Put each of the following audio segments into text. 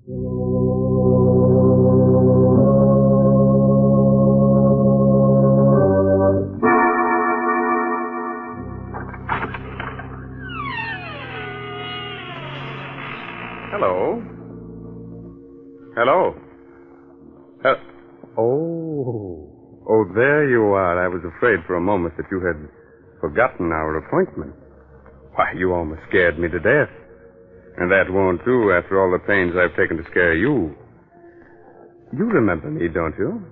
Hello? Hello? Oh, there you are. I was afraid for a moment that you had forgotten our appointment. Why, you almost scared me to death. And that won't do after all the pains I've taken to scare you. You remember me, don't you?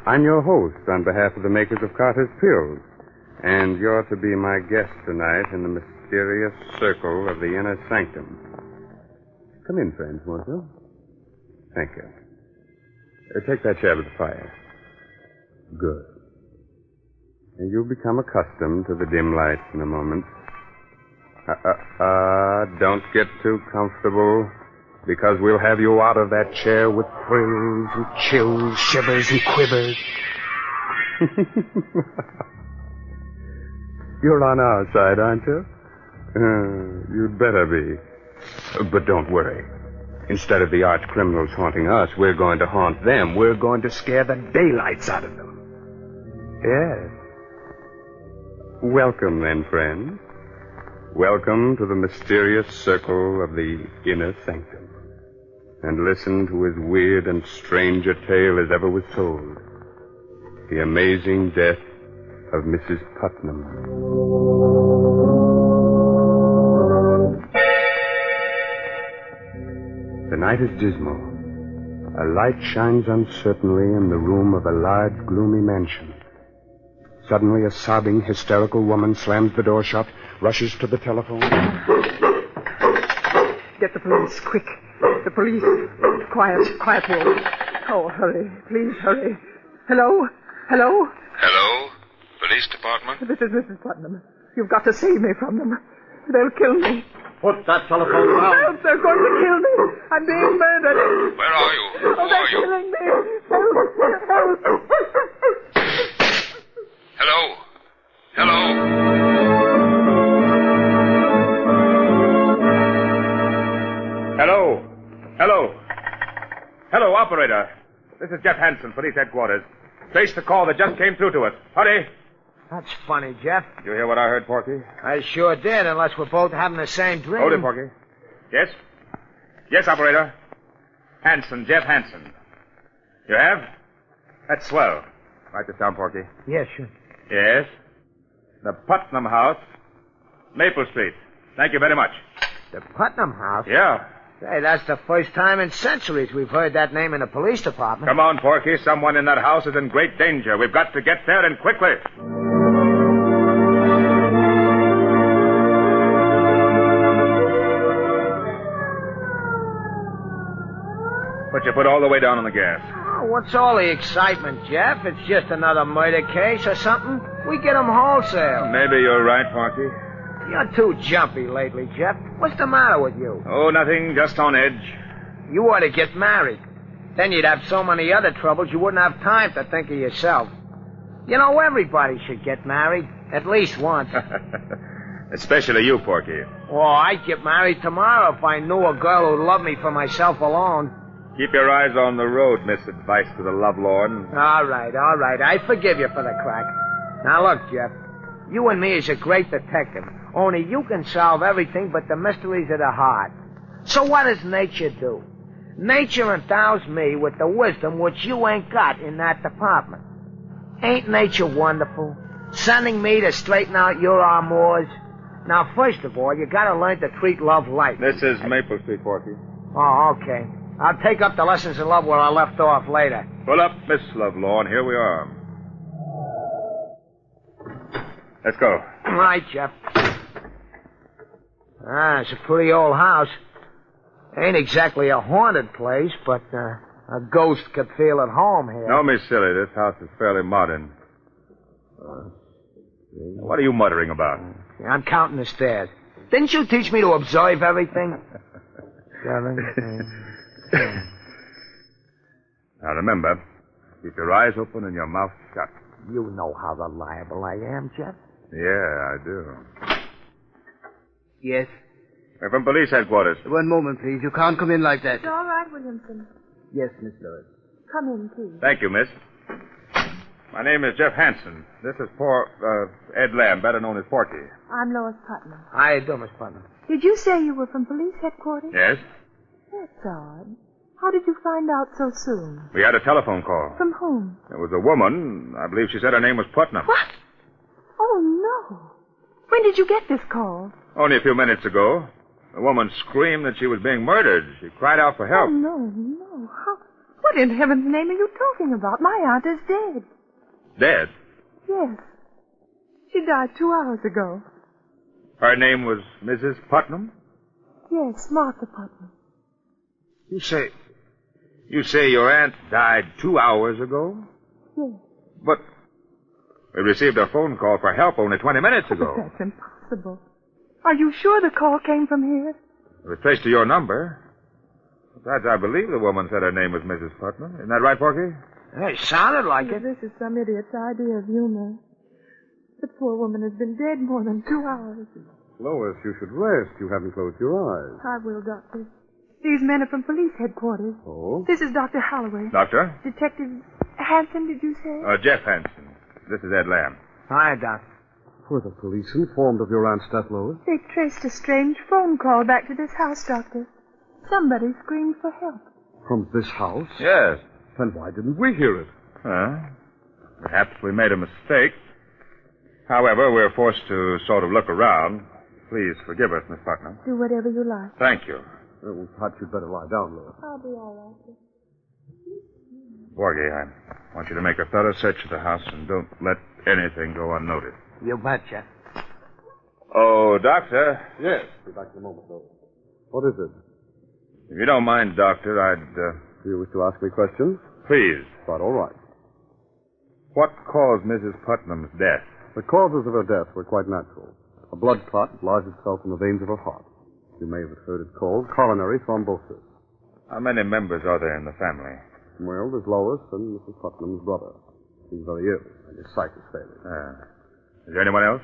I'm your host on behalf of the makers of Carter's Pills. And you're to be my guest tonight in the mysterious circle of the inner sanctum. Come in, friends, won't you? Thank you. Take that chair by the fire. Good. And you'll become accustomed to the dim lights in a moment. Don't get too comfortable, because we'll have you out of that chair with thrills and chills, shivers and quivers. You're on our side, aren't you? You'd better be. But don't worry. Instead of the arch criminals haunting us, we're going to haunt them. We're going to scare the daylights out of them. Yes. Welcome, then, friends. Welcome to the mysterious circle of the inner sanctum. And listen to as weird and strange a tale as ever was told. The amazing death of Mrs. Putnam. The night is dismal. A light shines uncertainly in the room of a large, gloomy mansion. Suddenly, a sobbing, hysterical woman slams the door shut, rushes to the telephone. Get the police, quick. The police. Quiet, Will. Oh, hurry. Please, hurry. Hello? Hello? Police department? This is Mrs. Putnam. You've got to save me from them. They'll kill me. Put that telephone down. Help! They're going to kill me. I'm being murdered. Where are you? Who they're are you? killing me. Help! Hello? Hello, operator. This is Jeff Hansen, police headquarters. Trace the call that just came through to us. Hurry. That's funny, Jeff. Did you hear what I heard, Porky? I sure did, unless we're both having the same dream. Hold it, Porky. Yes? Yes, operator. Hansen, Jeff Hansen. You have? That's swell. Write this down, Porky. Yes, sure. Yes? The Putnam House, Maple Street. Thank you very much. The Putnam House? Yeah. Say, that's the first time in centuries we've heard that name in the police department. Come on, Porky. Someone in that house is in great danger. We've got to get there, and quickly. Put your foot all the way down on the gas. Oh, what's all the excitement, Jeff? It's just another murder case or something. We get 'em wholesale. Maybe you're right, Porky. You're too jumpy lately, Jeff. What's the matter with you? Oh, nothing. Just on edge. You ought to get married. Then you'd have so many other troubles you wouldn't have time to think of yourself. You know, everybody should get married. At least once. Especially you, Porky. Oh, I'd get married tomorrow if I knew a girl who'd love me for myself alone. Keep your eyes on the road, Miss Advice to the Lovelorn. All right. I forgive you for the crack. Now, look, Jeff. You and me is a great detective. Only you can solve everything but the mysteries of the heart. So what does nature do? Nature endows me with the wisdom which you ain't got in that department. Ain't nature wonderful? Sending me to straighten out your amours. Now, first of all, you gotta learn to treat love light. This is Maple Street, Porky. Oh, okay. I'll take up the lessons in love where I left off later. Pull up, Miss Lovelorn. Here we are. Let's go. All right, Jeff. It's a pretty old house. Ain't exactly a haunted place, but a ghost could feel at home here. Don't be silly. This house is fairly modern. What are you muttering about? I'm counting the stairs. Didn't you teach me to observe everything? 7, 8, 10. Now remember, keep your eyes open and your mouth shut. You know how reliable I am, Jeff. Yeah, I do. Yes? We're from police headquarters. One moment, please. You can't come in like that. It's all right, Williamson. Yes, Miss Lewis. Come in, please. Thank you, miss. My name is Jeff Hansen. This is poor Ed Lamb, better known as Porky. I'm Lois Putnam. How you doing, Miss Putnam? Did you say you were from police headquarters? Yes? That's odd. How did you find out so soon? We had a telephone call. From whom? It was a woman. I believe she said her name was Putnam. What? Oh, no. When did you get this call? Only a few minutes ago. The woman screamed that she was being murdered. She cried out for help. Oh, no. What in heaven's name are you talking about? My aunt is dead. Dead? Yes. She died 2 hours ago. Her name was Mrs. Putnam? Yes, Martha Putnam. You say your aunt died 2 hours ago? Yes. But we received a phone call for help only 20 minutes ago. That's impossible. Are you sure the call came from here? It was traced to your number. Besides, I believe the woman said her name was Mrs. Putnam. Isn't that right, Porky? It sounded like it. This is some idiot's idea of humor. The poor woman has been dead more than 2 hours. Lois, you should rest. You haven't closed your eyes. I will, Doctor. These men are from police headquarters. Oh? This is Dr. Holloway. Doctor? Detective Hansen, did you say? Jeff Hansen. This is Ed Lamb. Hi, Doc. Were the police informed of your aunt's death, Lois? They traced a strange phone call back to this house, Doctor. Somebody screamed for help. From this house? Yes. Then why didn't we hear it? Perhaps we made a mistake. However, we're forced to sort of look around. Please forgive us, Miss Putnam. Do whatever you like. Thank you. Well, perhaps you'd better lie down, Lois. I'll be all right. Porgy, I want you to make a thorough search of the house and don't let anything go unnoticed. You betcha. Oh, Doctor. Yes. Be back in a moment, Lois. What is it? If you don't mind, Doctor, Do you wish to ask me questions? Please. Quite all right. What caused Mrs. Putnam's death? The causes of her death were quite natural. A blood clot lodged itself in the veins of her heart. You may have heard it called coronary thrombosis. How many members are there in the family? Well, there's Lois and Mrs. Putnam's brother. He's very ill, and his sight is failing. Is there anyone else?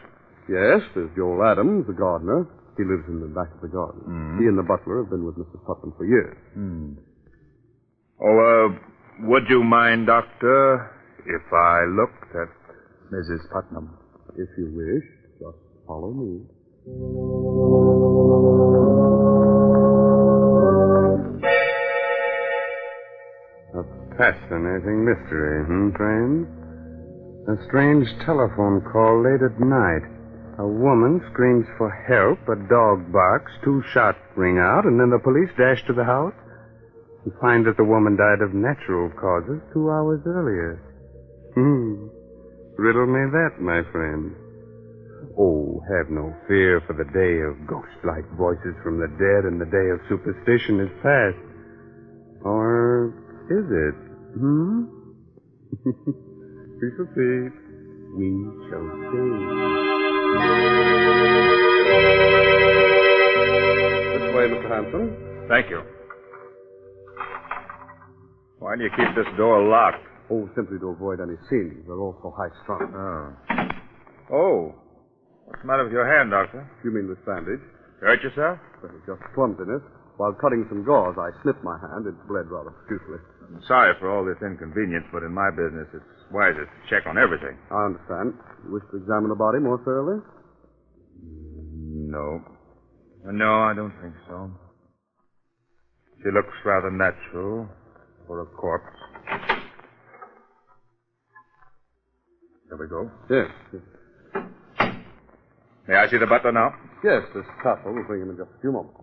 Yes, there's Joel Adams, the gardener. He lives in the back of the garden. He and the butler have been with Mrs. Putnam for years. Would you mind, Doctor, if I looked at Mrs. Putnam? If you wish, just follow me. A fascinating mystery, friends? A strange telephone call late at night. A woman screams for help, a dog barks, 2 shots ring out, and then the police dash to the house and find that the woman died of natural causes 2 hours earlier. Riddle me that, my friend. Oh, have no fear, for the day of ghost-like voices from the dead and the day of superstition is past. Or is it? We shall see. We shall see. This way, Mr. Hanson. Thank you. Why do you keep this door locked? Oh, simply to avoid any scenes. They're all so high-strung. Oh. What's the matter with your hand, Doctor? You mean this bandage? You hurt yourself? Well, it's just clumsiness. While cutting some gauze, I snipped my hand. It bled rather profusely. I'm sorry for all this inconvenience, but in my business, it's wisest to check on everything. I understand. You wish to examine the body more thoroughly? No. No, I don't think so. She looks rather natural for a corpse. There we go. Yes. May I see the butler now? Yes, this Castle will bring him in just a few moments.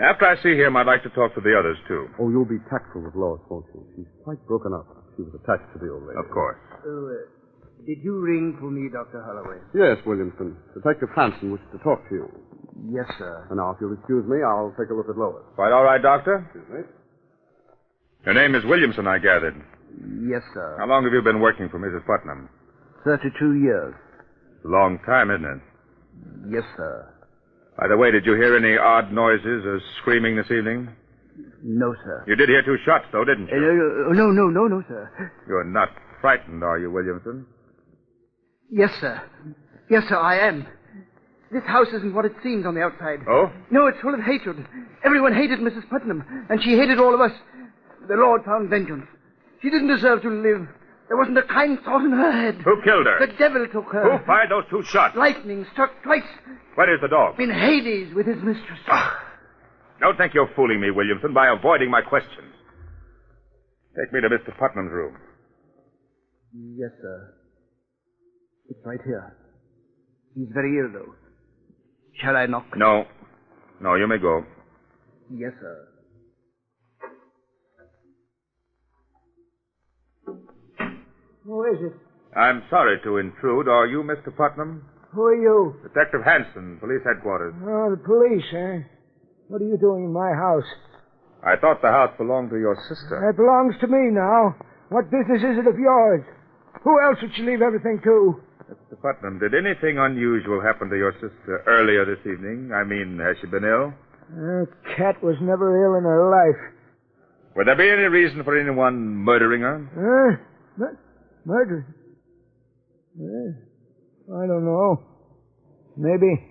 After I see him, I'd like to talk to the others, too. Oh, you'll be tactful with Lois, won't you? She's quite broken up. She was attached to the old lady. Of course. Did you ring for me, Dr. Holloway? Yes, Williamson. Detective Hansen wishes to talk to you. Yes, sir. And now, if you'll excuse me, I'll take a look at Lois. Quite all right, Doctor? Excuse me. Your name is Williamson, I gathered. Yes, sir. How long have you been working for Mrs. Putnam? 32 years. A long time, isn't it? Yes, sir. By the way, did you hear any odd noises or screaming this evening? No, sir. You did hear 2 shots, though, didn't you? No, sir. You're not frightened, are you, Williamson? Yes, sir. Yes, sir, I am. This house isn't what it seems on the outside. Oh? No, it's full of hatred. Everyone hated Mrs. Putnam, and she hated all of us. The Lord found vengeance. She didn't deserve to live. There wasn't a kind thought in her head. Who killed her? The devil took her. Who fired those 2 shots? Lightning struck twice. Where is the dog? In Hades with his mistress. Don't think you're fooling me, Williamson, by avoiding my questions. Take me to Mr. Putnam's room. Yes, sir. It's right here. He's very ill, though. Shall I knock? No. No, you may go. Yes, sir. Who is it? I'm sorry to intrude. Are you Mr. Putnam? Who are you? Detective Hanson, police headquarters. Oh, the police, eh? What are you doing in my house? I thought the house belonged to your sister. It belongs to me now. What business is it of yours? Who else would you leave everything to? Mr. Putnam, did anything unusual happen to your sister earlier this evening? I mean, has she been ill? Cat was never ill in her life. Would there be any reason for anyone murdering her? Murder? I don't know. Maybe.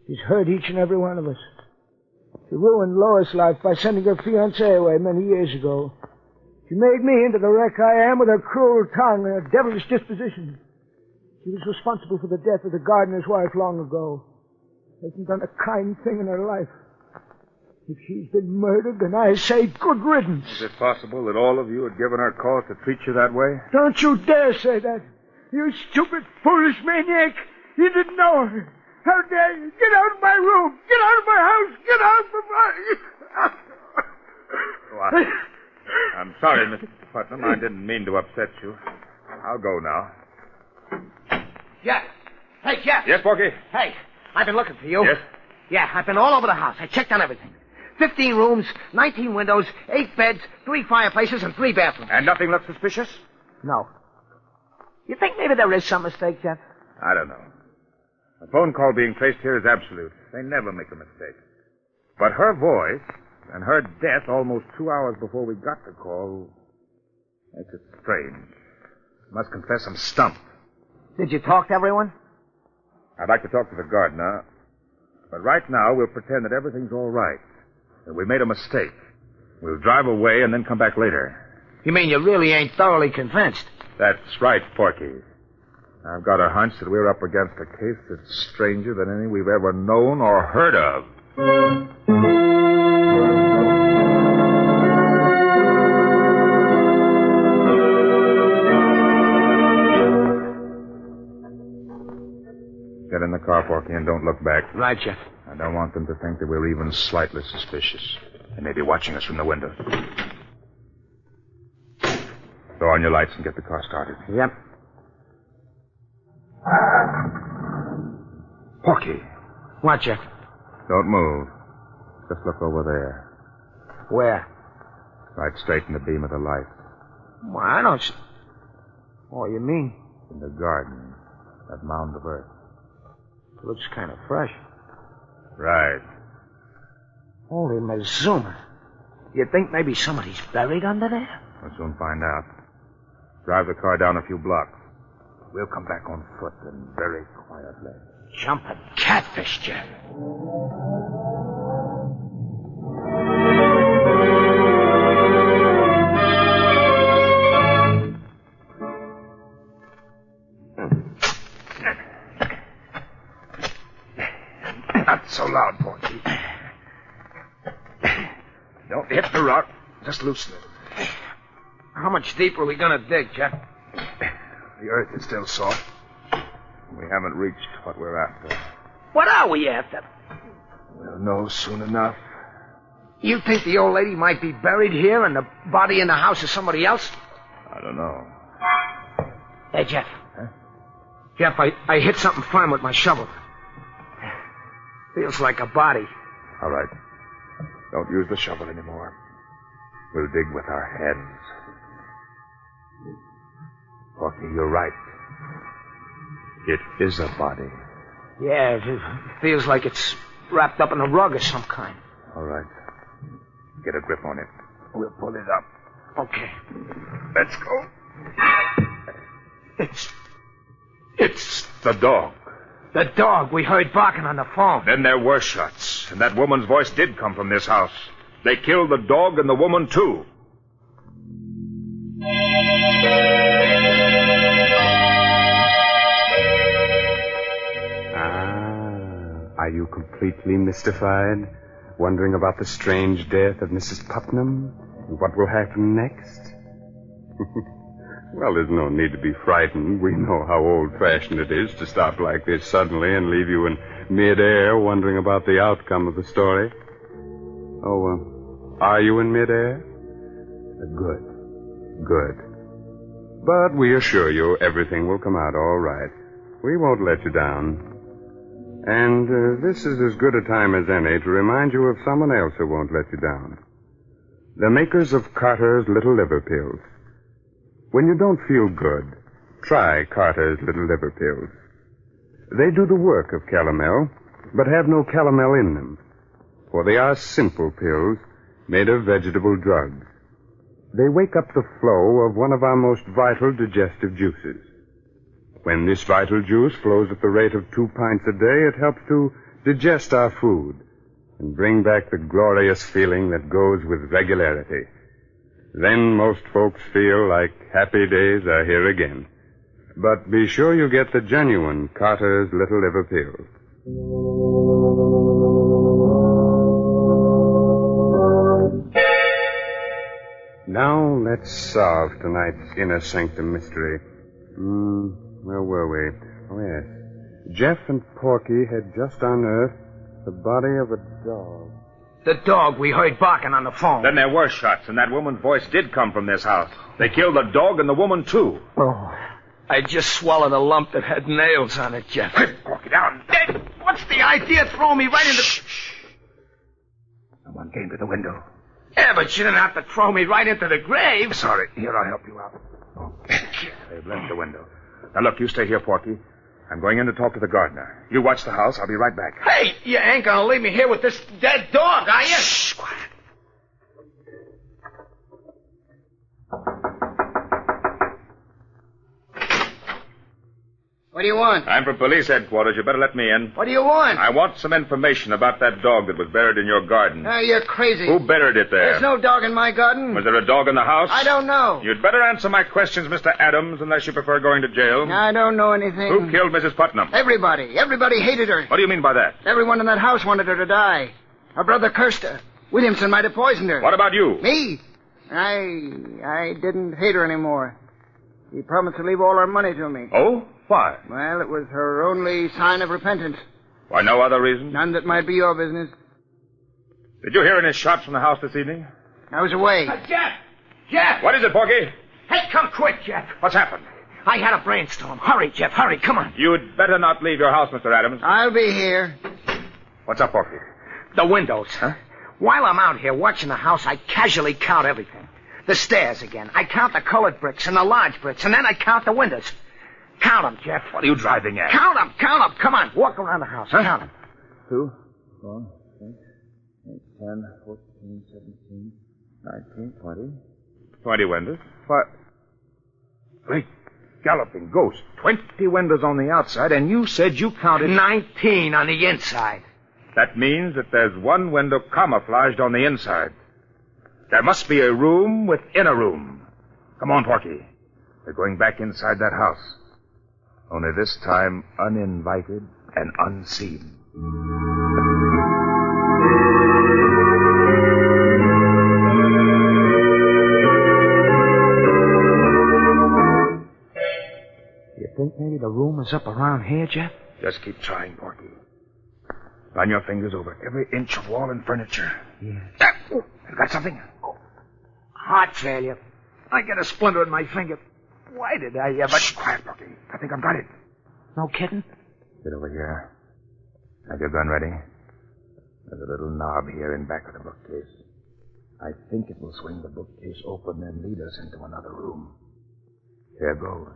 She's hurt each and every one of us. She ruined Lois' life by sending her fiancé away many years ago. She made me into the wreck I am with her cruel tongue and her devilish disposition. She was responsible for the death of the gardener's wife long ago. Hasn't done a kind thing in her life. If she's been murdered, then I say good riddance. Is it possible that all of you had given her cause to treat you that way? Don't you dare say that. You stupid, foolish maniac. You didn't know her. How dare you? Get out of my room. Get out of my house. Get out of my... I'm sorry, Mr. Putnam. I didn't mean to upset you. I'll go now. Jeff. Hey, Jeff. Yes, Porky? Hey, I've been looking for you. Yes? Yeah, I've been all over the house. I checked on everything. 15 rooms, 19 windows, 8 beds, 3 fireplaces, and 3 bathrooms. And nothing looked suspicious? No. You think maybe there is some mistake, Jeff? I don't know. A phone call being traced here is absolute. They never make a mistake. But her voice and her death almost 2 hours before we got the call makes it strange. I must confess I'm stumped. Did you talk to everyone? I'd like to talk to the gardener, but right now we'll pretend that everything's all right, that we made a mistake. We'll drive away and then come back later. You mean you really ain't thoroughly convinced? That's right, Porky. I've got a hunch that we're up against a case that's stranger than any we've ever known or heard of. Get in the car, Porky, and don't look back. Right, Jeff. I don't want them to think that we're even slightly suspicious. They may be watching us from the window. Throw on your lights and get the car started. Yep. Porky. What, Jeff? Don't move. Just look over there. Where? Right straight in the beam of the light. Well, I don't see... Oh, you mean? In the garden. That mound of earth. It looks kind of fresh. Right. Holy Mazuma. You think maybe somebody's buried under there? We'll soon find out. Drive the car down a few blocks. We'll come back on foot and very quietly. Jumping catfish, Jeff. Not so loud, Porky. Don't hit the rock. Just loosen it. How much deeper are we gonna dig, Jeff? The earth is still soft. We haven't reached what we're after. What are we after? We'll know soon enough. You think the old lady might be buried here and the body in the house is somebody else? I don't know. Hey, Jeff. Huh? Jeff, I hit something firm with my shovel. Feels like a body. All right. Don't use the shovel anymore. We'll dig with our heads. Porky, you're right. It is a body. Yeah, it feels like it's wrapped up in a rug of some kind. All right. Get a grip on it. We'll pull it up. Okay. Let's go. It's the dog. The dog we heard barking on the phone. Then there were shots, and that woman's voice did come from this house. They killed the dog and the woman, too. Are you completely mystified? Wondering about the strange death of Mrs. Putnam? And what will happen next? Well, there's no need to be frightened. We know how old-fashioned it is to stop like this suddenly and leave you in mid-air wondering about the outcome of the story. Oh, are you in mid-air? Good. But we assure you everything will come out all right. We won't let you down. And this is as good a time as any to remind you of someone else who won't let you down. The makers of Carter's Little Liver Pills. When you don't feel good, try Carter's Little Liver Pills. They do the work of calomel, but have no calomel in them, for they are simple pills made of vegetable drugs. They wake up the flow of one of our most vital digestive juices. When this vital juice flows at the rate of 2 pints a day, it helps to digest our food and bring back the glorious feeling that goes with regularity. Then most folks feel like happy days are here again. But be sure you get the genuine Carter's Little Liver Pills. Now let's solve tonight's Inner Sanctum mystery. Where were we? Oh, yes. Jeff and Porky had just unearthed the body of a dog. The dog we heard barking on the phone. Then there were shots, and that woman's voice did come from this house. They killed the dog and the woman, too. Oh, I just swallowed a lump that had nails on it, Jeff. Porky, down. What's the idea? Throw me right into... Shh. Someone came to the window. Yeah, but you didn't have to throw me right into the grave. Sorry. Here, I'll help you out. They've left the window. Now, look, you stay here, Porky. I'm going in to talk to the gardener. You watch the house. I'll be right back. Hey, you ain't gonna leave me here with this dead dog, are you? Shh, quiet. What do you want? I'm from police headquarters. You better let me in. What do you want? I want some information about that dog that was buried in your garden. You're crazy. Who buried it there? There's no dog in my garden. Was there a dog in the house? I don't know. You'd better answer my questions, Mr. Adams, unless you prefer going to jail. I don't know anything. Who killed Mrs. Putnam? Everybody. Everybody hated her. What do you mean by that? Everyone in that house wanted her to die. Her brother cursed her. Williamson might have poisoned her. What about you? Me? I didn't hate her anymore. She promised to leave all her money to me. Oh? Why? Well, it was her only sign of repentance. Why, no other reason? None that might be your business. Did you hear any shots from the house this evening? I was away. Jeff! Jeff! What is it, Porky? Hey, come quick, Jeff. What's happened? I had a brainstorm. Hurry, Jeff, hurry, come on. You'd better not leave your house, Mr. Adams. I'll be here. What's up, Porky? The windows. Huh? While I'm out here watching the house, I casually count everything. The stairs again. I count the colored bricks and the large bricks, and then I count the windows. Count them, Jeff. What are you driving at? Count them. Come on, walk around the house. Huh? Count them. 2, 4, 6, 8, 10, 14, 17, 19, 20. 20 windows. What? Great galloping ghost. 20 windows on the outside, and you said you counted... 19 on the inside. That means that there's one window camouflaged on the inside. There must be a room within a room. Come on, Porky. We're going back inside that house. Only this time uninvited and unseen. You think maybe the room is up around here, Jeff? Just keep trying, Porky. Run your fingers over every inch of wall and furniture. Yeah. You got something? Heart failure. I got a splinter in my finger. Why did I ever... Shh, quiet, Porky. I think I've got it. No kidding? Get over here. Have your gun ready? There's a little knob here in back of the bookcase. I think it will swing the bookcase open and lead us into another room. Here goes.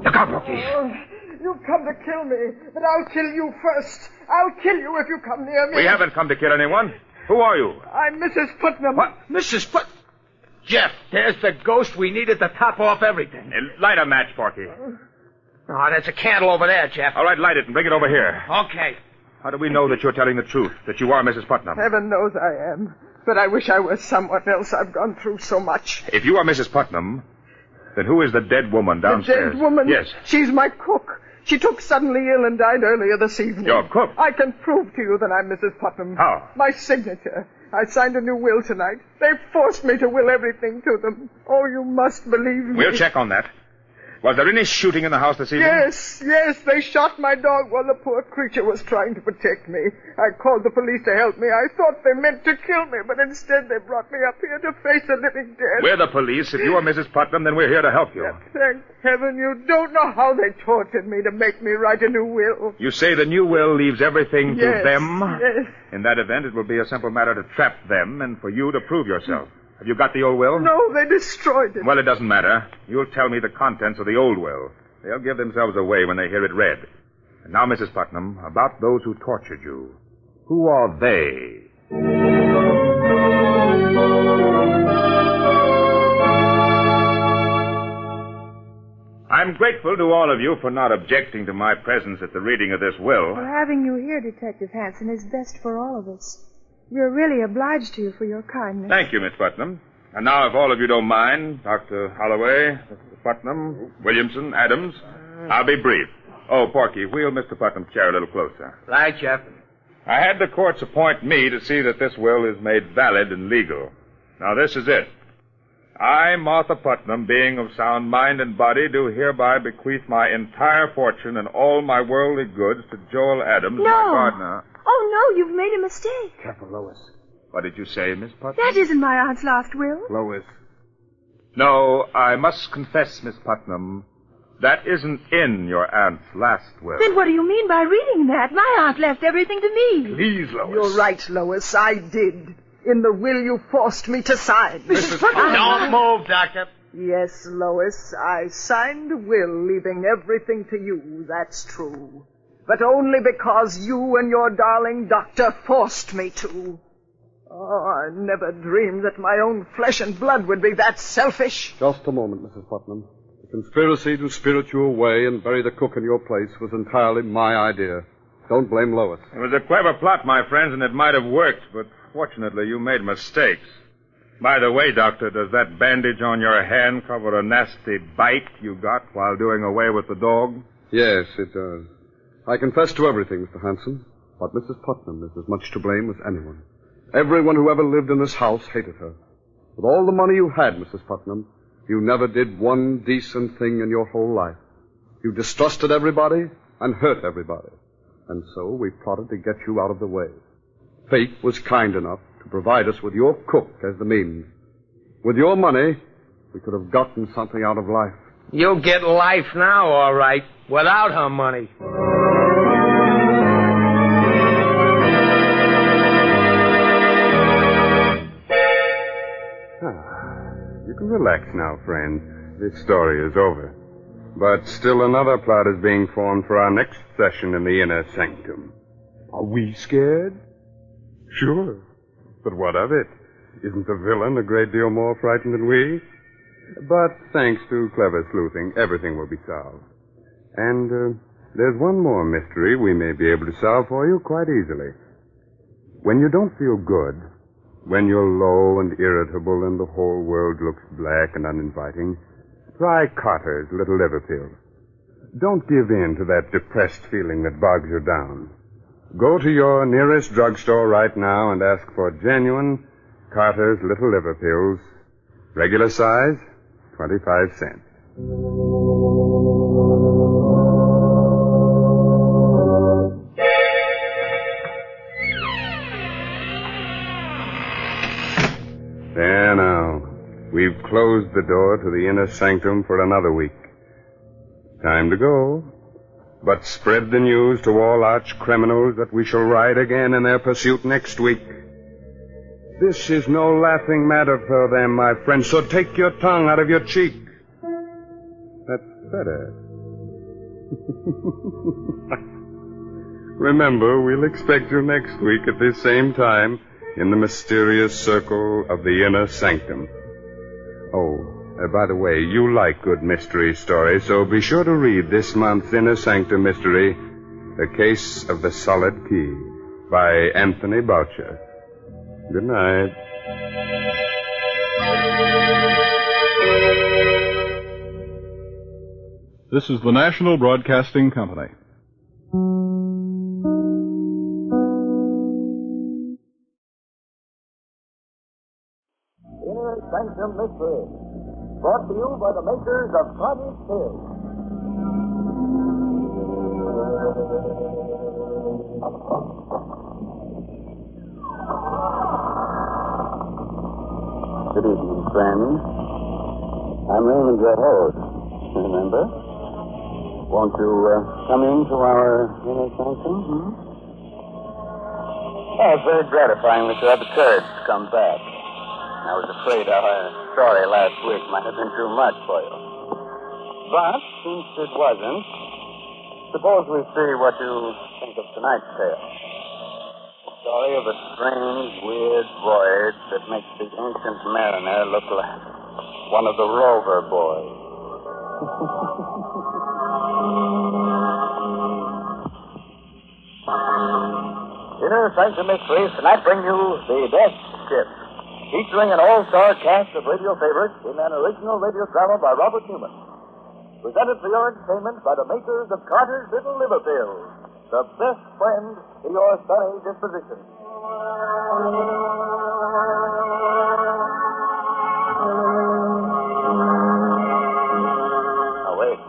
Look out, Porky. Oh, you've come to kill me, but I'll kill you first. I'll kill you if you come near me. We haven't come to kill anyone. Who are you? I'm Mrs. Putnam. What? Mrs. Put... Jeff, there's the ghost we needed to top off everything. Light a match, Porky. Oh, there's a candle over there, Jeff. All right, light it and bring it over here. Okay. How do we know that you're telling the truth, that you are Mrs. Putnam? Heaven knows I am. But I wish I was someone else. I've gone through so much. If you are Mrs. Putnam, then who is the dead woman downstairs? The dead woman? Yes. She's my cook. She took suddenly ill and died earlier this evening. Your cook? I can prove to you that I'm Mrs. Putnam. How? My signature. I signed a new will tonight. They forced me to will everything to them. Oh, you must believe me. We'll check on that. Was there any shooting in the house this evening? Yes. They shot my dog while the poor creature was trying to protect me. I called the police to help me. I thought they meant to kill me, but instead they brought me up here to face the living dead. We're the police. If you are Mrs. Putnam, then we're here to help you. Thank heaven you don't know how they tortured me to make me write a new will. You say the new will leaves everything to them? Yes. In that event, it will be a simple matter to trap them and for you to prove yourself. Have you got the old will? No, they destroyed it. Well, it doesn't matter. You'll tell me the contents of the old will. They'll give themselves away when they hear it read. And now, Mrs. Putnam, about those who tortured you. Who are they? I'm grateful to all of you for not objecting to my presence at the reading of this will. Well, having you here, Detective Hanson, is best for all of us. We're really obliged to you for your kindness. Thank you, Miss Putnam. And now, if all of you don't mind, Dr. Holloway, Mr. Putnam, Williamson, Adams, I'll be brief. Oh, Porky, wheel Mr. Putnam's chair a little closer. Right, Jeff. I had the courts appoint me to see that this will is made valid and legal. Now, this is it. I, Martha Putnam, being of sound mind and body, do hereby bequeath my entire fortune and all my worldly goods to Joel Adams, my partner. Oh, no, you've made a mistake. Careful, Lois. What did you say, Miss Putnam? That isn't my aunt's last will. Lois. No, I must confess, Miss Putnam, that isn't in your aunt's last will. Then what do you mean by reading that? My aunt left everything to me. Please, Lois. You're right, Lois. I did. In the will you forced me to sign. Mrs. Putnam. Don't move, Doctor. Yes, Lois, I signed a will leaving everything to you, that's true. But only because you and your darling doctor forced me to. Oh, I never dreamed that my own flesh and blood would be that selfish. Just a moment, Mrs. Putnam. The conspiracy to spirit you away and bury the cook in your place was entirely my idea. Don't blame Lois. It was a clever plot, my friends, and it might have worked, but fortunately you made mistakes. By the way, Doctor, does that bandage on your hand cover a nasty bite you got while doing away with the dog? Yes, it does. I confess to everything, Mr. Hanson, but Mrs. Putnam is as much to blame as anyone. Everyone who ever lived in this house hated her. With all the money you had, Mrs. Putnam, you never did one decent thing in your whole life. You distrusted everybody and hurt everybody. And so we plotted to get you out of the way. Fate was kind enough to provide us with your cook as the means. With your money, we could have gotten something out of life. You'll get life now, all right, without her money. You can relax now, friends. This story is over. But still another plot is being formed for our next session in the Inner Sanctum. Are we scared? Sure. But what of it? Isn't the villain a great deal more frightened than we? But thanks to clever sleuthing, everything will be solved. And there's one more mystery we may be able to solve for you quite easily. When you don't feel good, when you're low and irritable and the whole world looks black and uninviting, try Carter's Little Liver Pill. Don't give in to that depressed feeling that bogs you down. Go to your nearest drugstore right now and ask for genuine Carter's Little Liver Pills. Regular size, 25 cents. There now. We've closed the door to the Inner Sanctum for another week. Time to go. But spread the news to all arch criminals that we shall ride again in their pursuit next week. This is no laughing matter for them, my friends, so take your tongue out of your cheek. That's better. Remember, we'll expect you next week at this same time in the mysterious circle of the Inner Sanctum. Oh, By the way, you like good mystery stories, so be sure to read this month's Inner Sanctum mystery, The Case of the Solid Key, by Anthony Boucher. Good night. This is the National Broadcasting Company. Inner Sanctum Mystery, brought to you by the makers of Cottage Tales. Good evening, friends. I'm Raymond Edward Johnson, remember? Won't you come into our Inner Sanctum? Oh, it's very gratifying that you have the courage to come back. I was afraid our story last week might have been too much for you. But, since it wasn't, suppose we see what you think of tonight's tale. The story of a strange, weird voyage that makes the ancient mariner look like one of the rover boys. Inner Sanctum Mysteries tonight bring you The Death Ship, featuring an all-star cast of radio favorites in an original radio drama by Robert Newman. Presented for your entertainment by the makers of Carter's Little Liverpills, the best friend to your sunny disposition. Now, wait.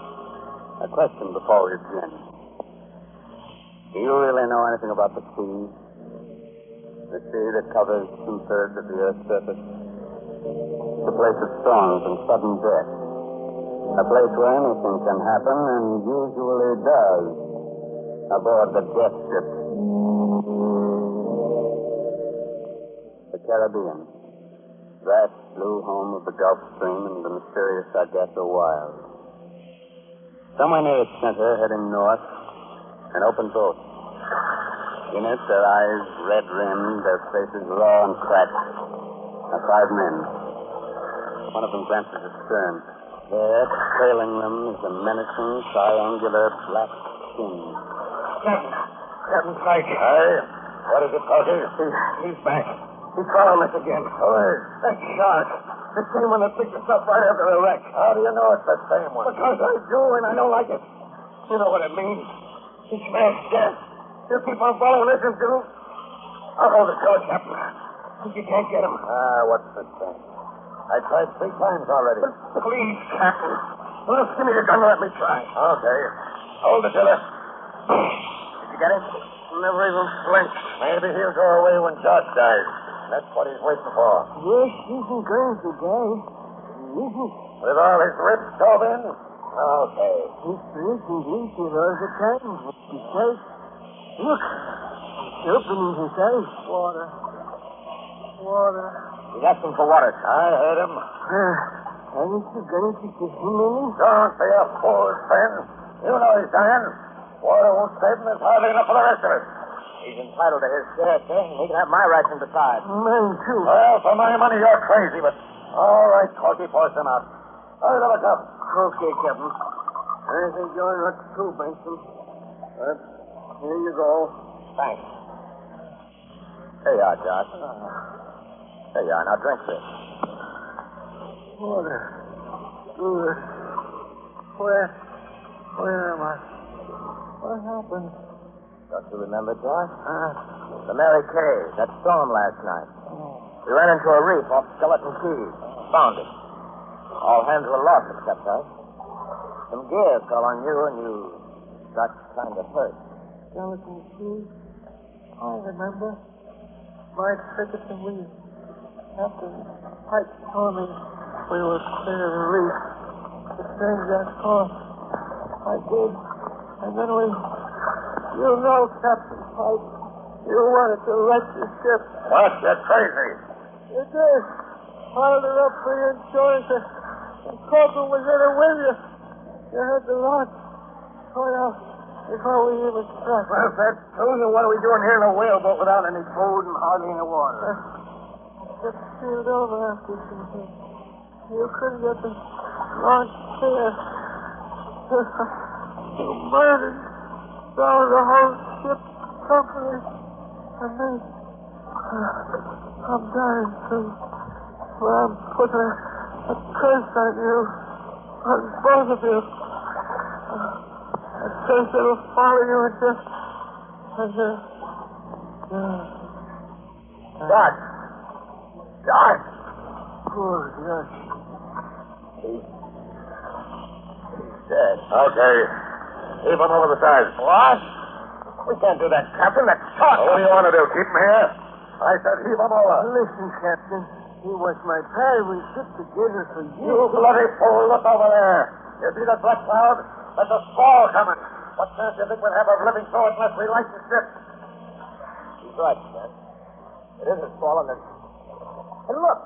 A question before we begin. Do you really know anything about the sea? The sea that covers 2/3 of the Earth's surface. It's a place of storms and sudden death. A place where anything can happen, and usually does, aboard the death ship. The Caribbean. Vast blue home of the Gulf Stream and the mysterious Sargasso Wild. Somewhere near its center, heading north, an open boat. In it, their eyes red-rimmed, their faces raw and cracked, are 5 men. One of them glances astern. There, trailing them, is a menacing, triangular black skin. Captain Pike. Aye? What is it, Parker? He's back. He's following us again. That shark. The same one that picked us up right after the wreck. How do you know it's the same one? Because I do, and I don't like it. You know what it means. He smells death. You keep on following us until... I'll hold the shore, Captain. If you can't get him. What's the sense? I tried 3 times already. Please, Captain. Well, give me your gun and let me try. Okay. Hold it, Dilla. Did you get him? Never even flinched. Maybe he'll go away when Josh dies. That's what he's waiting for. Yes, he's going to die. With all his ribs stove in? Okay. He's drinking bleaching all the time. Besides, look, he's opening his eyes. Water. He's asking for water. I heard him. Aren't you going to give him any? Don't be a fool, friend. You know he's dying. Water won't save him. There's hardly enough for the rest of us. He's entitled to his share, sir. He can have my ration besides. Mine, too. Well, for my money, you're crazy, but... All right, Corky, force him out. Hurry, little cup. Okay, Captain. I think you're not too, Benson. But here you go. Thanks. Here you are, Josh. Here you are. Now drink this. Water. Good. Where am I? What happened? Don't you remember, Josh? The Mary Kay, that storm last night. We ran into a reef off Skeleton Key. Found it. All hands were lost except us. Some gear fell on you and you got kind of hurt. Skeleton Key? I remember. My trick at the wheel. After Pike told me we were clear of the reef, to change that course. I did. And then we... You know, Captain Pike, you wanted to wreck the ship. What? You're crazy. You did. Piled her up for your insurance, and Corporal was in it with you. You had the launch. Oh, yeah. Before we even struck. Well, that's true. Then what are we doing here in a whaleboat without any food and hardly any water? Just sealed over after some things. You couldn't get the launch there. You murdered all the whole ship company. And then I'm dying too. Well, I'm putting a curse on you. On both of you. A curse that'll follow you until... Doc! Doc! Poor Doc. He's dead. Okay. Heave him over the side. What? We can't do that, Captain. That's shot. What do you want to do? Keep him here? I said heave him over. Listen, Captain. He was my pal. We shipped together for years. You bloody fool. Look over there. You see that black cloud? There's a squall coming. What chance do you think we'll have of living through it unless we light the ship? He's right, Captain. It isn't falling. And look.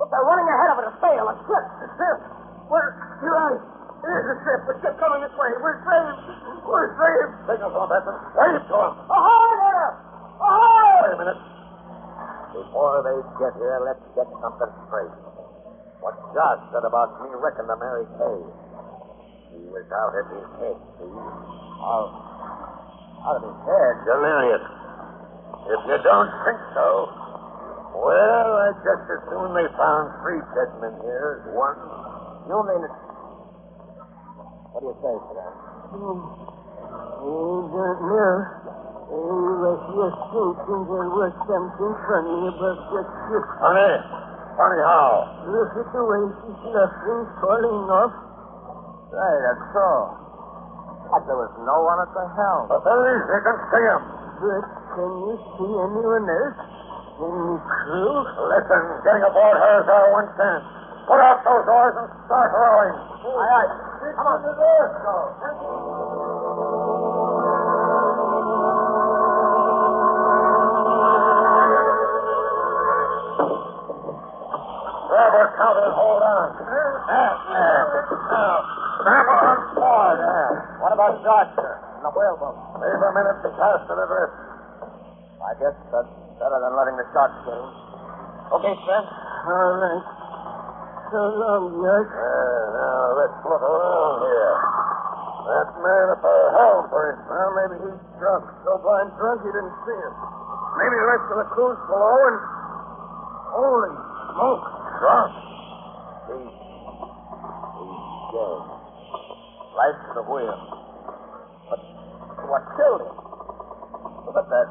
Look, they're running ahead of it. A sail, a ship. A ship. You're right. It is a ship. The ship coming this way. We're saved. We're saved. Signal to him, Benson. Wave to him. Ahoy there! Ahoy! Wait a minute. Before they get here, let's get something straight. What Josh said about me wrecking the Mary Kay. He was out of his head, see? Out of his head? Delirious. If you don't think so, well, I'd just as soon they found 3 dead men here as 1. You mean it? What do you say to that? He don't know. He was just thinking there was something funny about that ship. Funny? Funny how? Look at the way she's luffing, falling off. Right, that's so. But there was no one at the helm. But there is. You can see him. But can you see anyone else? Any crew? Listen, getting aboard her is our one chance. Put out those oars and start rowing. Aye, aye. Come on. Let's go. Robert, counter, hold on. Now, grab on board. What about Josh, sir? In the whaleboat? Leave a minute to cast it adrift. I guess that's better than letting the sharks get him. Okay, Spence? All right. So long, Josh. Now, let's look around here. That man at the helm, for instance. Well, maybe he's drunk. So blind drunk he didn't see us. Maybe the rest of the crew's below and... Holy smoke. Drunk? He's dead. Life to the wheel. But what killed him? Look at that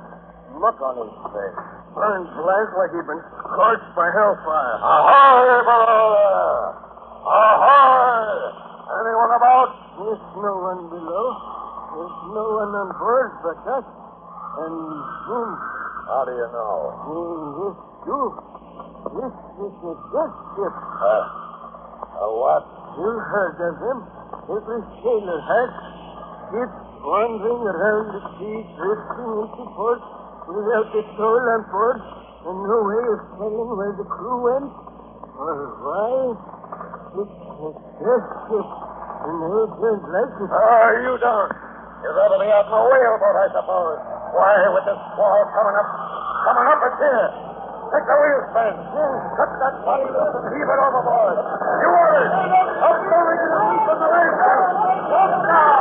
look on his face. Burned black like he'd been scorched by hellfire. Ahoy, below there! Ahoy! Anyone about? There's no one below. There's no one on board but us. And him. How do you know? This too. This is a death ship. A what? You heard of them. Every sailor has. Ships wandering around the sea, drifting into port without a soul on board and no way of telling where the crew went or why. It's a death ship, and they don't like it. You don't. You'd rather be out in a whaleboat, I suppose. Why, with this squall coming up it's here. Take the wheel, Spence. Cut that body loose and heave it overboard. You orders. Up moving to the east of the ranger. Up now.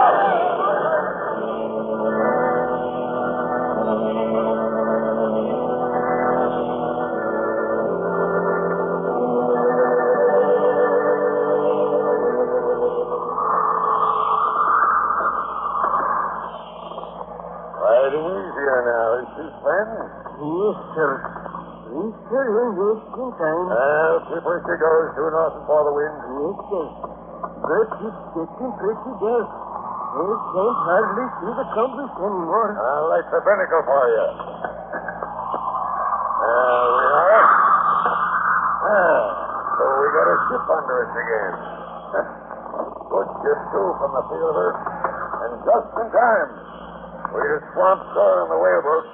Easier now, is she, Spence? Yes, sir. Yes, sir, we're wasting time. Well, keep her she goes, due north and for the wind. Yes, sir. But it's getting pretty dark. I can't hardly see the compass anymore. I'll light the binnacle for you. There we are. So we got a ship under us again. Good ship, too, from the feel of her. And just in time. We'd have swamped shore in the whaleboat.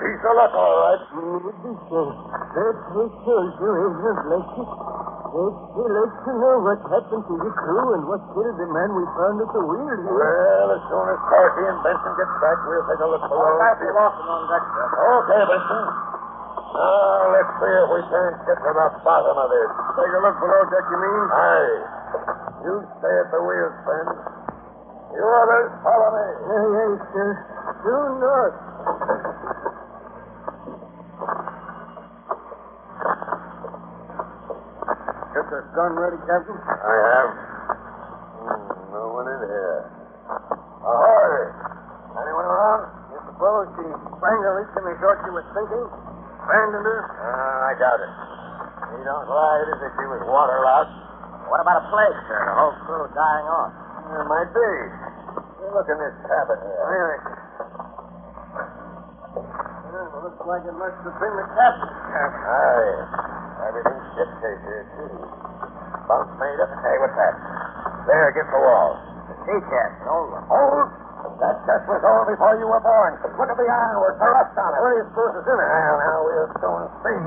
Piece of luck, all right. Maybe so. But we told you, isn't like it? They'd still like to know what happened to the crew and what killed the man we found at the wheel here. Well, as soon as Corky and Benson get back, we'll take a look below. I'll pass you off and on deck, sir. Okay, Benson. Let's see if we can't get to the bottom of this. Take a look below deck, you mean? Aye. You stay at the wheel, friend. You others follow me. Yes, sir. Due north. Get the gun ready, Captain? I have. No one in here. Ahoy! Anyone around? You suppose she sprang her reach in the short she was sinking? Abandoned her? I doubt it. He don't lie as if she was waterlogged. What about a plague, sir? The whole crew dying off. It might be. Look in this cabin here. Aye. Well, looks like it must have been the captain's cabin. Aye. Everything's shipshape here, too. Bunk made up. Hey, what's that? There against the wall. The sea chest. Old one. Old? That chest was old before you were born. Look at the ironwork, the rust on it. What do you suppose is in it? Well, now we'll soon see.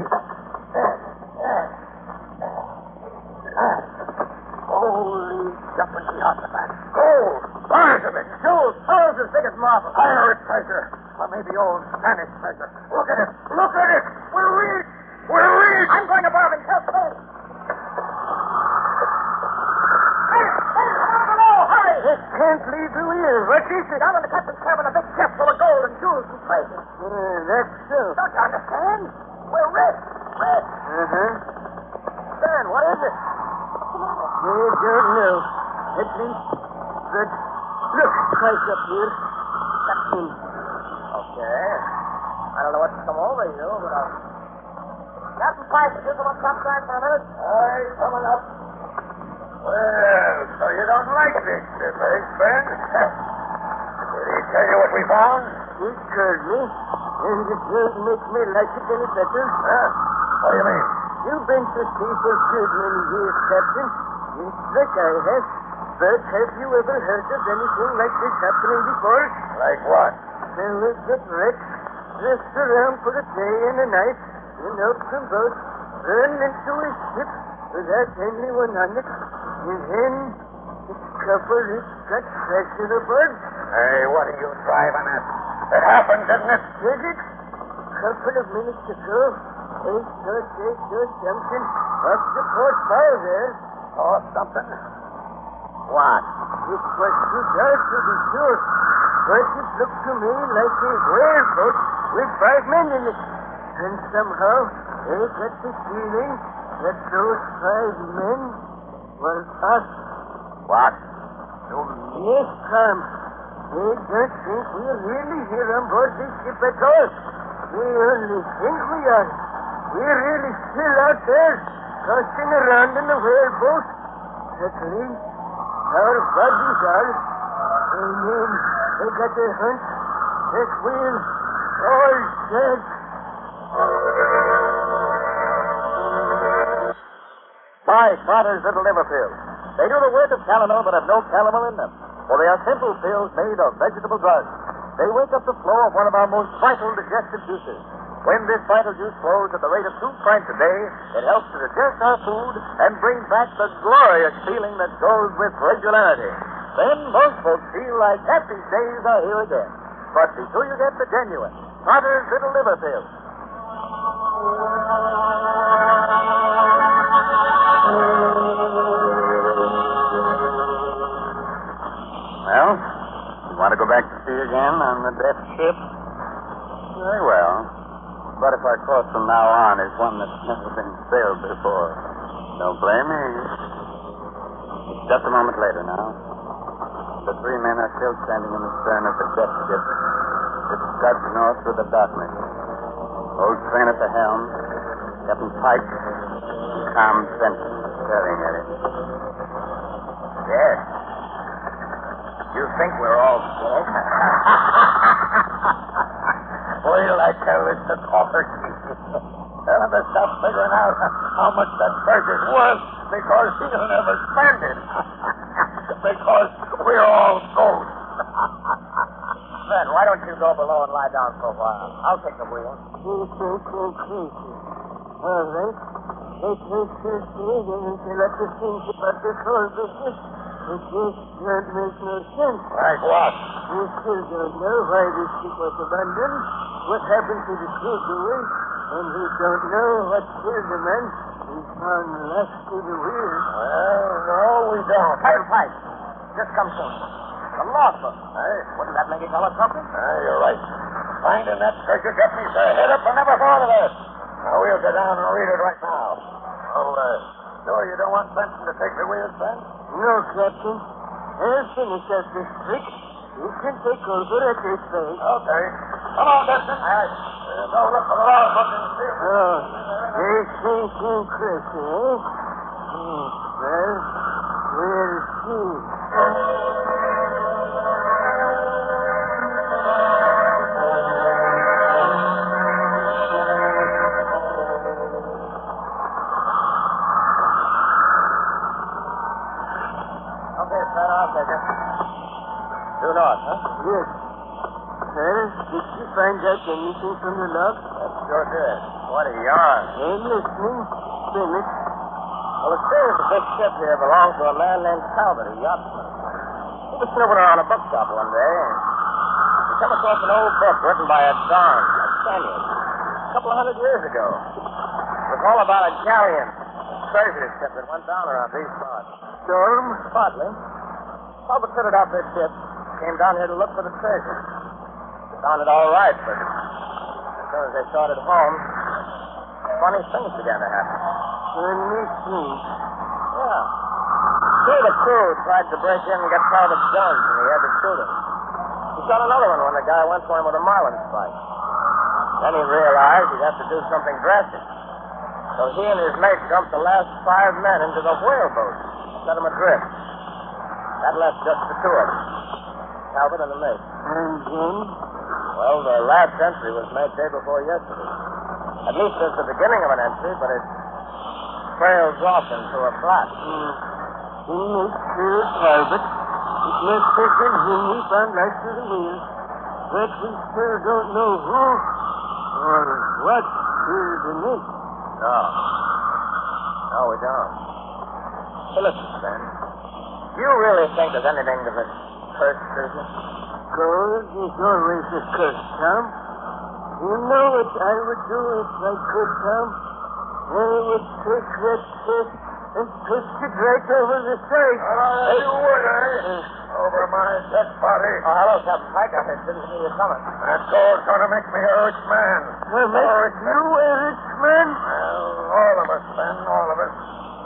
Holy jumping Jehoshaphat. Gold! Bars of it! Jewels! Pearls as big as marble. Pirate treasure. Or maybe old Spanish treasure. Look at it! Look at it! We're rich! We're rich! I'm going above and tell Spain. It can't lead to here. What is it? Down in the captain's cabin, a big chest full of gold and jewels and treasure. That's so. Don't you understand? We're rich. Rich. Stan, what is it? I don't know. At least, but look, right up here. Captain. Okay. I don't know what's come over you, but Captain Pike, would you come up topside for a minute? Aye, coming up. Well, so you don't like this ship, eh, Ben? Did he tell you what we found? He told me, and it doesn't make me like it any better. Huh? What do you mean? You've been to sea for a good many years, Captain. Yes, like I have. But have you ever heard of anything like this happening before? Like what? There was that wreck, dressed around for a day and a night, and out from boat, run into a ship without anyone on it, and then the cover is got pressure aboard. Hey, what are you driving at? It happened, didn't it? Did it? Couple of minutes ago, I saw something off the port bow there. Saw something? What? It was too dark to be sure, but it looked to me like a whaleboat with 5 men in it. And somehow, I got the feeling that those 5 men were us. What? Yes, Tom. They don't think we're really here on board this ship at all. They only think we are. We're really still out there, tossing around in the whaleboat. At least, our bodies are. And then I got a hunch that we're all dead. Five Father's Little Liver Pills. They do the work of calomel but have no calomel in them, for they are simple pills made of vegetable drugs. They wake up the flow of one of our most vital digestive juices. When this vital juice flows at the rate of 2 pints a day, it helps to digest our food and bring back the glorious feeling that goes with regularity. Then most folks feel like happy days are here again. But be sure you get the genuine Father's Little Liver Pills. Well, you want to go back to sea again on the death ship? Very well. But if our course from now on is one that's never been sailed before, don't blame me. It's just a moment later now. The 3 men are still standing in the stern of the death ship. It scuds north through the darkness. Old Train at the helm, Captain Pike, and Tom Benson staring at it. Yes. You think we're all dead? Wait till I tell this to Coffee. Tell him to stop figuring out how much that treasure's worth because he'll never spend it. Because we're all ghosts. Fred, why don't you go below and lie down for a while? I'll take the wheel. You think you're crazy. All right. It makes you see that you let us think about this whole business. It just don't make no sense. Like what? We still don't know why this ship was abandoned, what happened to the crew, do we? And we don't know what killed the man we found left to the wheel. Well, no, we don't. Captain Pike, just come soon. The logbook. Hey, wouldn't that make it tell us something? You're right. Finding that treasure got me so head up I never thought of that. Now, we'll go down and read it right now. Oh, sure you don't want Benson to take the wheel, Ben? No, Captain. I'll finish up this trick. You can take over at this place. Okay. Come on, Benson. All right. Go look for the logbook and see if They think in crazy, eh? Well, we'll see. Due north, huh? Yes. Well, did you find out anything from the log? That sure did. What a yarn. I'm listening. Finish. Well, it says the big ship here belonged to a man named Talbot, a yachtsman. He was snooping around a bookshop one day, and he came across an old book written by a Don, a Spaniard, a couple of 100 years ago. It was all about a galleon, a treasure ship that went down around these parts. Storm? Partly. Talbot fitted out this ship, came down here to look for the treasure. They found it all right, but as soon as they started home, funny things began to happen. Funny things? Yeah. Two of the crew tried to break in and get Talbot's guns, and he had to shoot him. He shot another one when the guy went for him with a marlin spike. Then he realized he'd have to do something drastic. So he and his mate dumped the last 5 men into the whaleboat, set them adrift. That left just the two of them, Talbot and the mate. And then? Well, the last entry was made day before yesterday. At least it's the beginning of an entry, but it trails off into a flat. In this here Talbot, it must have been him we found last to the wheel. But we still don't know who or what killed the mate. No, we don't. Hey, listen, Ben. Do you really think there's anything to this cursed business? Gold is always a curse, Tom. You know what I would do if I could, Tom? I would take that fish and twist it right over the side. You would, eh? Over my dead body. Oh, hello, Captain Pike. I didn't see you coming. That gold's going to make me a rich man. Well, make you a rich man? Well, all of us, Ben, all of us.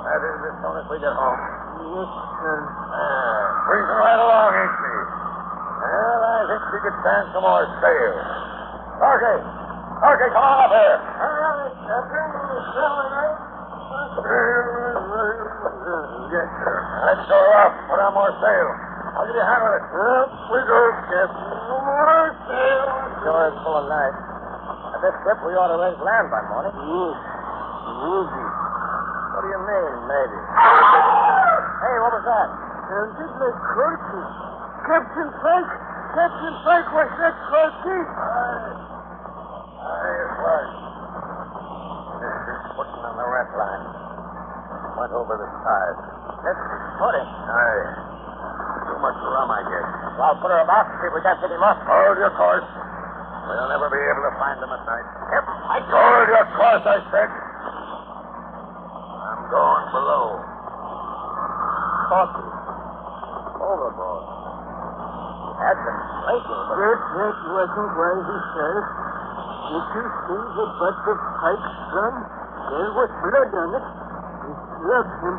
That is, as soon as we get home. Yes, sir. Breezing right along, ain't she? Well, I think we could stand some more sail. Okay, come on up here. All right, Captain. Yes, sir. Let's go up. Put on more sail. I'll give you a hand with it. Up we go, Captain. More sail. Sure is full of night. At this trip, we ought to raise land by morning. Yes. Maybe. What do you mean, maybe? Hey, what was that? Sounded like Corky. Captain Pike, was that Corky? Aye, it was. This is footing on the rat line. Went over the side. This is footing. Aye. Too much rum, I guess. Well, I'll put her about, see if we can't pick him up. Hold your course. We'll never be able to find them at night. Hold your course, I said. I'm going below. Corky. Overboard. He had been blinking, but... That wasn't why he said. Did you see the butt of Pike's gun? There was blood on it. He slugged him.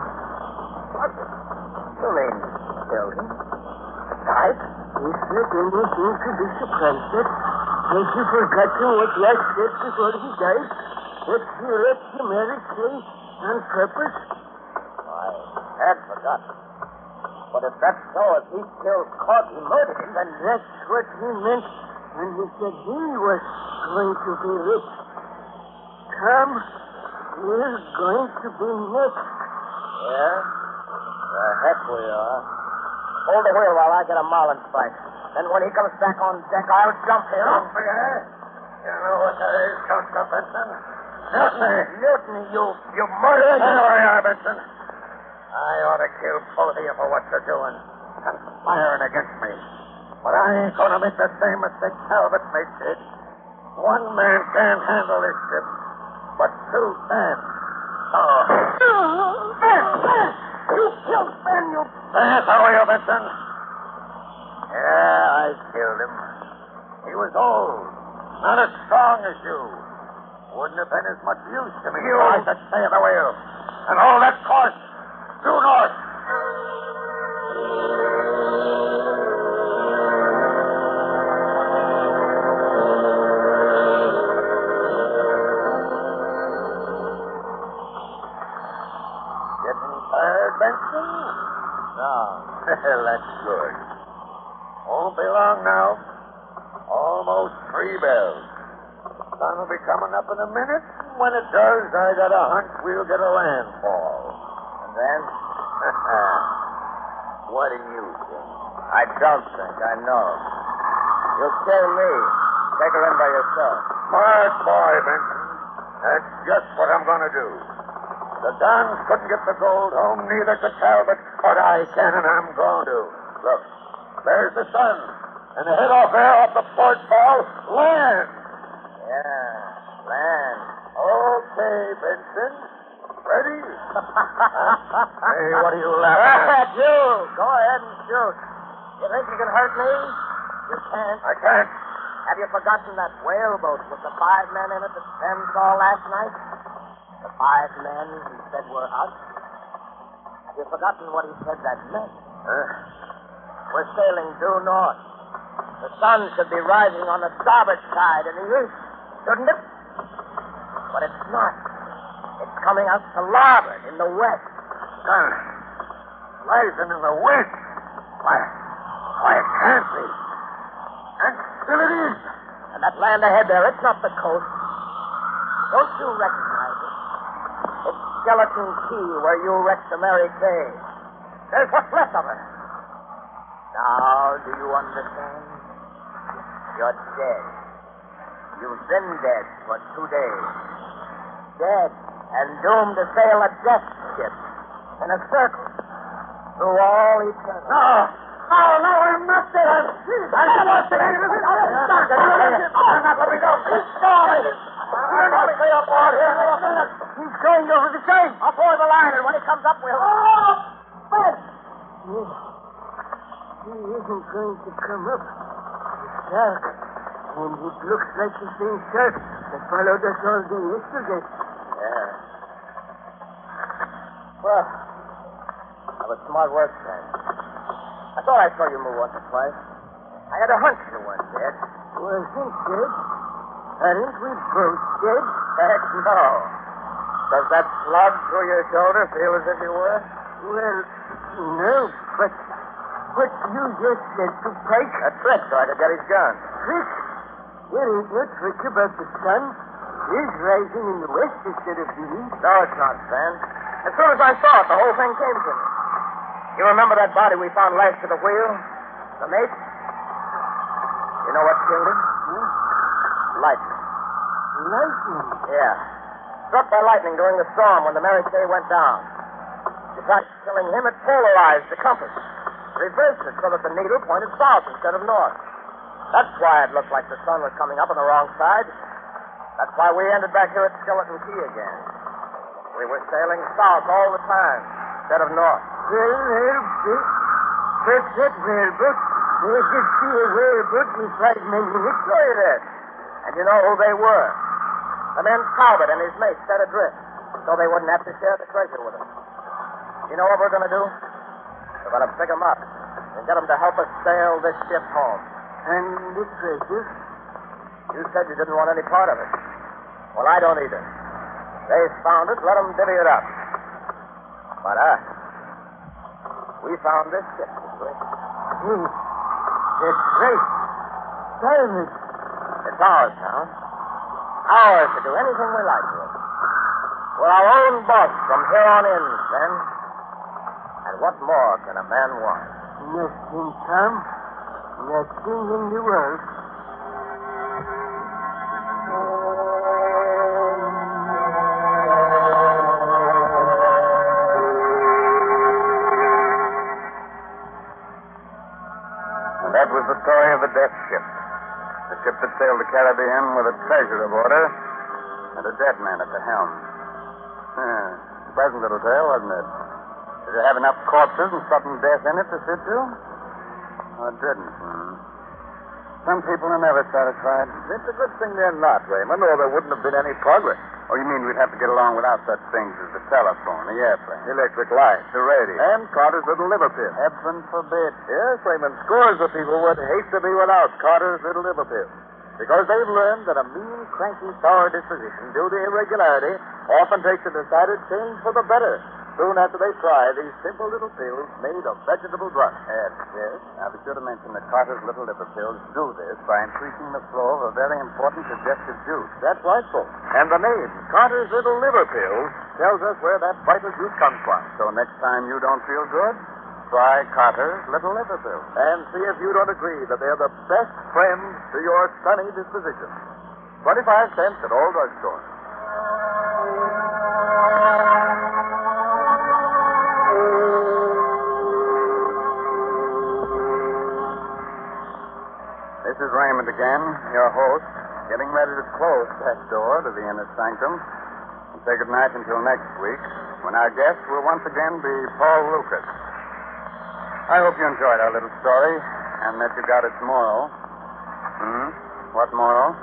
What? You mean killed him? Died? He said anything to be surprised at. Has he forgotten what Yash said before he died? That he left the marriage place on purpose? I had forgotten. But if that's so, if he killed Corky, murdered him, then that's what he meant when he said he was going to be rich. Tom, we're going to be next. Yeah? The heck we are. Hold the wheel while I get a marlin spike. Then when he comes back on deck, I'll jump him. Jump me, eh? You know what that is, Counselor Benson? Mutiny. Mutiny, you murderer. There you are, Benson. I ought to kill both of you for what you're doing. Conspiring against me. But I ain't going to make the same mistake Talbot made did. One man can't handle this ship. killed Ben. Oh. Ben! You killed Ben, you... That's how are you, Benson? Yeah, I killed him. He was old. Not as strong as you. Wouldn't have been as much use to me if I could stay at the wheel. And all that cost, due north. Getting tired, Benson? No. That's good. Won't be long now. Almost 3 bells. Sun will be coming up in a minute. When it does, I got a hunch we'll get a landfall. And then? What do you think? I don't think. I know. You'll kill me. Take her in by yourself. Smart boy, Benson. That's just what I'm going to do. The Dons couldn't get the gold home, neither could Talbot, but I can, and I'm going to. Look, there's the sun. And ahead off there, off the port bow, land. Yeah, land. Okay, Benson. Ready? Hey, what are you laughing at? You! Go ahead and shoot. You think you can hurt me? You can't. I can't. Have you forgotten that whaleboat with the 5 men in it that Ben saw last night? The 5 men he said were us? Have you forgotten what he said that meant? We're sailing due north. The sun should be rising on the starboard side in the east, shouldn't it? But it's not. It's coming out to larboard in the west. Sun rising in the west? Why, it can't be. And still it is. And that land ahead there, it's not the coast. Don't you recognize it? It's Skeleton Key where you wrecked the Mary Kay. There's what's left of her. Now, do you understand? You're dead. You've been dead for 2 days. Dead and doomed to sail a death ship in a circle through all eternity. No, I'm not dead. I'm not dead. I'm not letting go. He's falling. I'm not going aboard here. He's going over the same. I'll board the line, and when he comes up, we'll... Oh, Ben! He isn't going to come up. It's dark. And it looks like the same shark that followed us all day yesterday. Yeah. Well, that was smart work, Ben. I thought I saw you move once or twice. I had a hunch you weren't dead. Wasn't dead? Aren't we both dead? Heck no. Does that slug through your shoulder feel as if you were? Well, no, but you just said to Pike. A trick so I could get his gun. Trick? There ain't no trick about the sun. It's rising in the west instead of the east. No, it's not, Ben. As soon as I saw it, the whole thing came to me. You remember that body we found lashed to the wheel? The mate? You know what killed him? Lightning. Lightning? Yeah. Struck by lightning during the storm when the Mary Kay went down. Besides killing him, it polarized the compass. Reversed it so that the needle pointed south instead of north. That's why it looked like the sun was coming up on the wrong side. That's why we ended back here at Skeleton Key again. We were sailing south all the time instead of north. Well, but that whaleboat, they could see a whaleboat with 5 men in it. Sure you did. And you know who they were. The men Talbot and his mate set adrift, so they wouldn't have to share the treasure with us. You know what we're going to do? We're going to pick them up and get them to help us sail this ship home. And the treasure? You said you didn't want any part of it. Well, I don't either. They found it, let them divvy it up. But we found this ship, this way. That's right. Diamond. It's ours now. Ours to do anything we like with. We're our own boss from here on in, then. And what more can a man want? Nothing, Tom. Nothing in the world. That was the story of the death ship. The ship that sailed the Caribbean with a treasure aboard her and a dead man at the helm. Pleasant little tale, wasn't it? Did it have enough corpses and sudden death in it to sit to? Oh, it didn't. Some people are never satisfied. It's a good thing they're not, Raymond, or there wouldn't have been any progress. Oh, you mean we'd have to get along without such things as the telephone, the airplane, Electric lights, the radio, and Carter's little liver pill. Heaven forbid. Yes, Raymond, scores of people would hate to be without Carter's little liver pill. Because they've learned that a mean, cranky, sour disposition due to irregularity often takes a decided change for the better soon after they try these simple little pills made of vegetable drugs. Yes. Now, be sure to mention that Carter's little liver pills do this by increasing the flow of a very important digestive juice. That's right, folks. And the name, Carter's little liver pills, tells us where that vital juice comes from. So next time you don't feel good, try Carter's little liver pills. And see if you don't agree that they're the best friends to your sunny disposition. 25 cents at all drugstores. This is Raymond again, your host, getting ready to close that door to the inner sanctum and say goodnight until next week, when our guest will once again be Paul Lucas. I hope you enjoyed our little story and that you got its moral. What moral?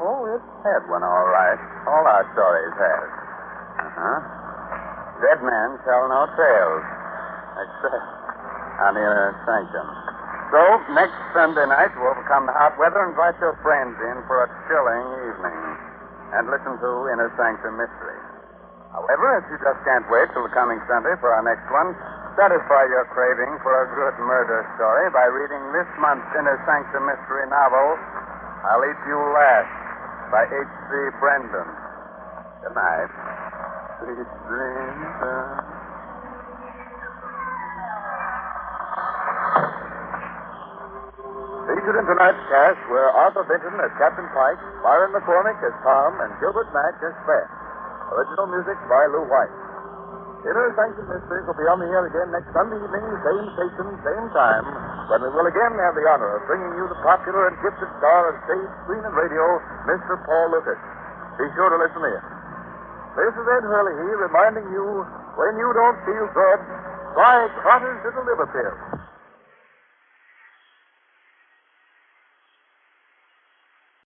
Oh, it had one, all right. All our stories have. Dead men tell no tales, except on the inner sanctum. So, next Sunday night, to overcome the hot weather, invite your friends in for a chilling evening and listen to Inner Sanctum Mystery. However, if you just can't wait till the coming Sunday for our next one, satisfy your craving for a good murder story by reading this month's Inner Sanctum Mystery novel, I'll Eat You Last, by H.C. Brendan. Good night. Sweet dreams. Featured in tonight's cast were Arthur Benton as Captain Pike, Byron McCormick as Tom, and Gilbert Mack as Fred. Original music by Lew White. Inner Sanctum Mysteries will be on the air again next Sunday evening, same station, same time, when we will again have the honor of bringing you the popular and gifted star of stage, screen, and radio, Mr. Paul Lucas. Be sure to listen in. This is Ed Hurley reminding you, when you don't feel good, try Carter's little liver pill.